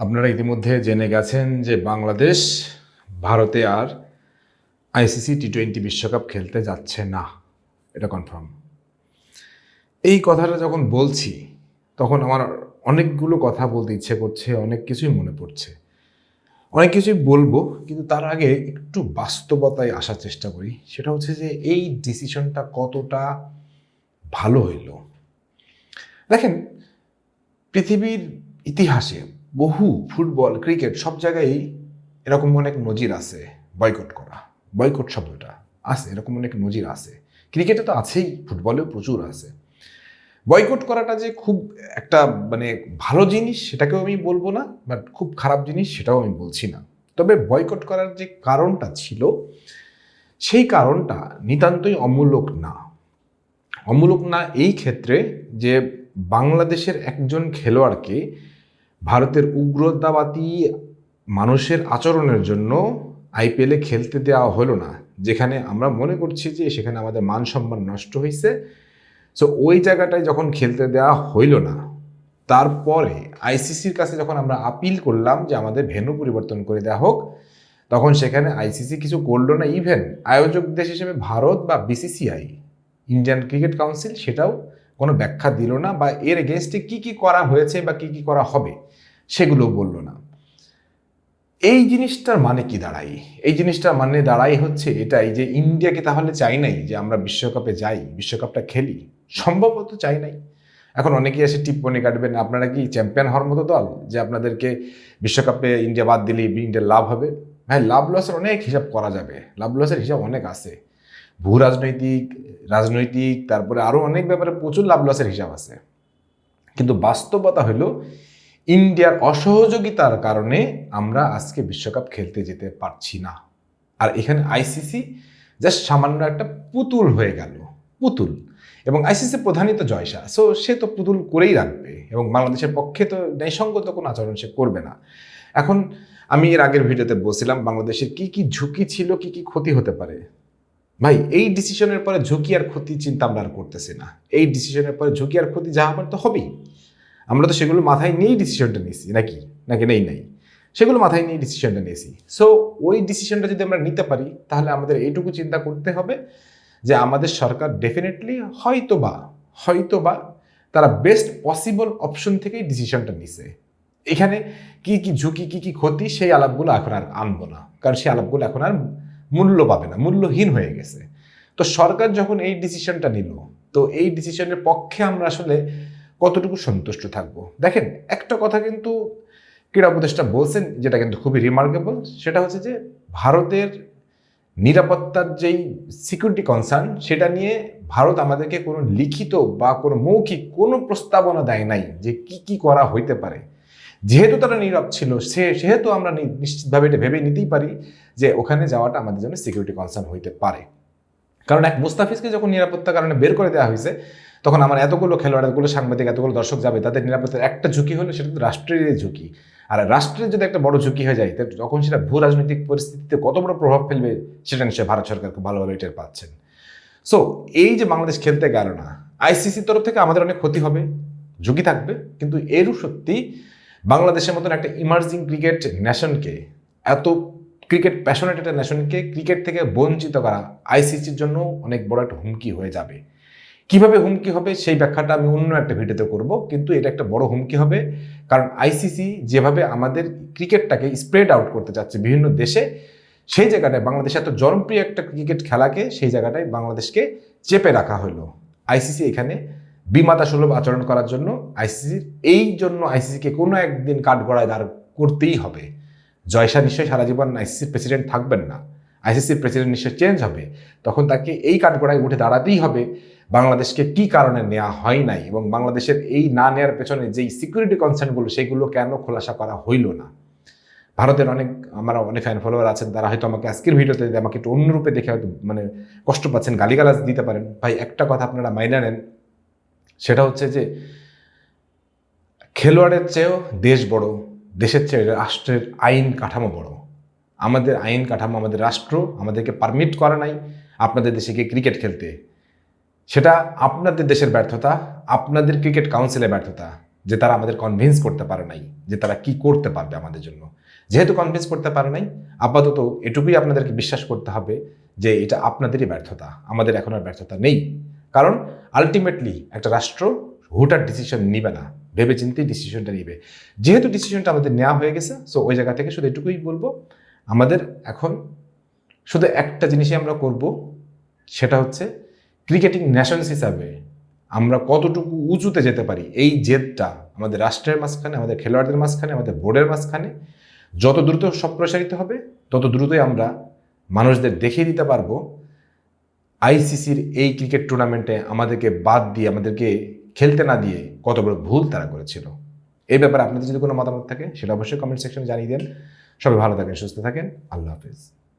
আপনারা ইতিমধ্যে জেনে গেছেন যে বাংলাদেশ ভারতে আর আইসিসি টি-20 বিশ্বকাপ খেলতে যাচ্ছে না, এটা কনফার্ম। এই কথাটা যখন বলছি তখন আমার অনেকগুলো কথা বলতে ইচ্ছে করছে, অনেক কিছুই মনে পড়ছে, অনেক কিছুই বলবো, কিন্তু তার আগে একটু বাস্তবতায় আসার চেষ্টা করি। সেটা হচ্ছে যে এই ডিসিশনটা কতটা ভালো হইল। দেখেন, পৃথিবীর ইতিহাসে বহু ফুটবল, ক্রিকেট সব জায়গায় এরকম অনেক নজির আছে বয়কট করা। বয়কট শব্দটা আছে, এরকম অনেক নজির আছে। ক্রিকেটে তো আছেই, ফুটবলেও প্রচুর আছে। বয়কট করাটা যে খুব একটা ভালো জিনিস সেটাকেও আমি বলবো না, বাট খুব খারাপ জিনিস সেটাও আমি বলছি না। তবে বয়কট করার যে কারণটা ছিল সেই কারণটা নিতান্তই অমূলক না। অমূলক না এই ক্ষেত্রে যে বাংলাদেশের একজন খেলোয়াড়কে ভারতের উগ্রতাবাদী মানুষের আচরণের জন্য আইপিএলে খেলতে দেওয়া হলো না, যেখানে আমরা মনে করছি যে সেখানে আমাদের মান সম্মান নষ্ট হয়েছে। সো ওই জায়গাটায় যখন খেলতে দেওয়া হইল না, তারপরে আইসিসির কাছে যখন আমরা আপিল করলাম যে আমাদের ভেন্যু পরিবর্তন করে দেওয়া হোক, তখন সেখানে আইসিসি কিছু করলো না। ইভেন আয়োজক দেশ হিসেবে ভারত বা বিসিসিআই, ইন্ডিয়ান ক্রিকেট কাউন্সিল, সেটাও কোনো ব্যাখ্যা দিল না, বা এর এগেনস্টে কি কি করা হয়েছে বা কি কি করা হবে সেগুলো বলল না। এই জিনিসটার মানে কি দাঁড়ায়? এই জিনিসটার মানে দাঁড়াই হচ্ছে এটাই যে ইন্ডিয়াকে তাহলে চাই নাই যে আমরা বিশ্বকাপে যাই, বিশ্বকাপটা খেলি? সম্ভবত চাই নাই। এখন অনেকেই এসে টিপ্পনি কাটবেন, আপনারা কি চ্যাম্পিয়ন হওয়ার মতো দল যে আপনাদেরকে বিশ্বকাপে ইন্ডিয়া বাদ দিলেই ইন্ডিয়ার লাভ হবে? ভাই, লাভ লসের অনেক হিসাব করা যাবে, লাভ লসের হিসাব অনেক আছে। ভূ রাজনৈতিক, রাজনৈতিক, তারপরে আরও অনেক ব্যাপারে প্রচুর লাভ লসের হিসাব আছে। কিন্তু বাস্তবতা হলো ইন্ডিয়ার অসহযোগিতার কারণে আমরা আজকে বিশ্বকাপ খেলতে যেতে পারছি না। আর এখানে আইসিসি জাস্ট সামান্য একটা পুতুল হয়ে গেল, পুতুল। এবং আইসিসি প্রধানই তো জয়শা, সো সে তো পুতুল করেই রাখবে, এবং বাংলাদেশের পক্ষে তো ন্যায়সঙ্গত কোনো আচরণ সে করবে না। এখন আমি এর আগের ভিডিওতে বলছিলাম বাংলাদেশের কি কি ঝুঁকি ছিল, কি কি ক্ষতি হতে পারে। ভাই, এই ডিসিশনের পরে ঝুঁকি আর ক্ষতি চিন্তা আমরা আর করতেছি না। এই ডিসিশনের পরে ঝুঁকি আর ক্ষতি যা হবার তো হবেই। আমরা তো সেগুলো মাথায় নিয়েই ডিসিশনটা নিয়েছি, নাকি নাকি নেই? সেগুলো মাথায় নিয়ে ডিসিশনটা নিয়েছি। সো ওই ডিসিশনটা যদি আমরা নিতে পারি, তাহলে আমাদের এইটুকু চিন্তা করতে হবে যে আমাদের সরকার ডেফিনেটলি হয়তোবা তারা বেস্ট পসিবল অপশন থেকেই ডিসিশনটা নিছে। এখানে কি কি ঝুঁকি, কি কি ক্ষতি, সেই আলাপগুলো এখন আর আনবো না, কারণ সেই আলাপগুলো এখন আর মূল্য পাবে না, মূল্যহীন হয়ে গেছে। তো সরকার যখন এই ডিসিশনটা নিল, তো এই ডিসিশনের পক্ষে আমরা আসলে কতটুকু সন্তুষ্ট থাকবো? দেখেন, একটা কথা কিন্তু ক্রীড়া উপদেষ্টা বলছেন, যেটা কিন্তু খুবই রিমার্কেবল। সেটা হচ্ছে যে ভারতের নিরাপত্তার যেই সিকিউরিটি কনসার্ন, সেটা নিয়ে ভারত আমাদেরকে কোনো লিখিত বা কোনো মৌখিক কোনো প্রস্তাবনা দেয় নাই যে কি কি করা হইতে পারে। যেহেতু তারা নীরব ছিল, সেহেতু আমরা নিশ্চিতভাবে এটা ভেবে নিতেই পারি যে ওখানে যাওয়াটা আমাদের জন্য সিকিউরিটি কনসার্ন হইতে পারে। কারণ এক মুস্তাফিজকে যখন নিরাপত্তার কারণে বের করে দেওয়া হয়েছে, তখন আমার এতগুলো খেলোয়াড়, এতগুলো সাংবাদিক, এতগুলো দর্শক যাবে, তাদের নিরাপত্তার একটা ঝুঁকি হলে সেটা তো রাষ্ট্রেরই ঝুঁকি। আর রাষ্ট্রের যদি একটা বড় ঝুঁকি হয়ে যায়, তখন সেটা ভূ রাজনৈতিক পরিস্থিতিতে কত বড় প্রভাব ফেলবে সেটা নিশ্চয়ই ভারত সরকার খুব ভালোভাবে টের পাচ্ছেন। সো এই যে বাংলাদেশ খেলতে গেল না, আইসিসির তরফ থেকে আমাদের অনেক ক্ষতি হবে, ঝুঁকি থাকবে। কিন্তু এরও সত্যি বাংলাদেশের মতন একটা ইমার্জিং ক্রিকেট ন্যাশনকে, এত ক্রিকেট প্যাশনেট একটা ন্যাশনকে ক্রিকেট থেকে বঞ্চিত করা আইসিসির জন্য অনেক বড় একটা হুমকি হয়ে যাবে। কিভাবে হুমকি হবে সেই ব্যাখ্যাটা আমি অন্য একটা ভিডিওতে করব, কিন্তু এটা একটা বড় হুমকি হবে। কারণ আইসিসি যেভাবে আমাদের ক্রিকেটটাকে স্প্রেড আউট করতে চাচ্ছে বিভিন্ন দেশে, সেই জায়গাটায় বাংলাদেশে এত জনপ্রিয় একটা ক্রিকেট খেলাকে, সেই জায়গাটায় বাংলাদেশকে চেপে রাখা হলো। আইসিসি এখানে বিমাতা সুলভ আচরণ করার জন্য আইসিসিকে কোনো একদিন কাঠগড়ায় দাঁড় করতেই হবে। জয়শা নিশ্চয়ই সারা জীবন আইসিসির প্রেসিডেন্ট থাকবেন না, আইসিসির প্রেসিডেন্ট নিশ্চয়ই চেঞ্জ হবে। তখন তাকে এই কাঠগড়ায় উঠে দাঁড়াতেই হবে বাংলাদেশকে কি কারণে নেওয়া হয় নাই, এবং বাংলাদেশের এই না নেওয়ার পেছনে যেই সিকিউরিটি কনসার্নগুলো, সেগুলো কেন খোলাসা করা হইল না। ভারতের আমার অনেক ফ্যান ফলোয়ার আছেন, তারা হয়তো আমাকে আজকের ভিডিওতে আমাকে একটু অন্যরূপে দেখে হয়তো কষ্ট পাচ্ছেন, গালিগালাজ দিতে পারেন। ভাই, একটা কথা আপনারা মাইনা নেন, সেটা হচ্ছে যে খেলোয়াড়ের চেয়েও দেশ বড়, দেশের চেয়ে রাষ্ট্রের আইন কাঠামো বড়। আমাদের আইন কাঠামো, আমাদের রাষ্ট্র আমাদেরকে পারমিট করে নাই আপনাদের দেশে গিয়ে ক্রিকেট খেলতে। সেটা আপনাদের দেশের ব্যর্থতা, আপনাদের ক্রিকেট কাউন্সিলের ব্যর্থতা। যে তারা আমাদের কনভিন্স করতে পারে নাই যে তারা কি করতে পারবে আমাদের জন্য। যেহেতু কনভিন্স করতে পারে নাই, আপাতত এটুকুই আপনাদেরকে বিশ্বাস করতে হবে যে এটা আপনাদেরই ব্যর্থতা, আমাদের এখন আর ব্যর্থতা নেই। কারণ আলটিমেটলি একটা রাষ্ট্র হুটার ডিসিশন নিবে না, ভেবে চিন্তেই ডিসিশনটা নিবে। যেহেতু ডিসিশনটা আমাদের নেওয়া হয়ে গেছে, সো ওই জায়গা থেকে শুধু এটুকুই বলবো, আমাদের এখন শুধু একটা জিনিসই আমরা করব, সেটা হচ্ছে ক্রিকেটিং নেশনস হিসাবে আমরা কতটুকু উঁচুতে যেতে পারি, এই জেদটা আমাদের রাষ্ট্রের মাঝখানে, আমাদের খেলোয়াড়দের মাঝখানে, আমাদের বোর্ডের মাঝখানে যত দ্রুত সম্প্রসারিত হবে, তত দ্রুতই আমরা মানুষদের দেখিয়ে দিতে পারবো আইসিসির এই ক্রিকেট টুর্নামেন্টে আমাদেরকে বাদ দিয়ে, আমাদেরকে খেলতে না দিয়ে কত বড় ভুল তারা করেছিল। এই ব্যাপারে আপনাদের যদি কোনো মতামত থাকে সেটা অবশ্যই কমেন্ট সেকশনে জানিয়ে দেন। সবাই ভালো থাকেন, সুস্থ থাকেন, আল্লাহ হাফেজ।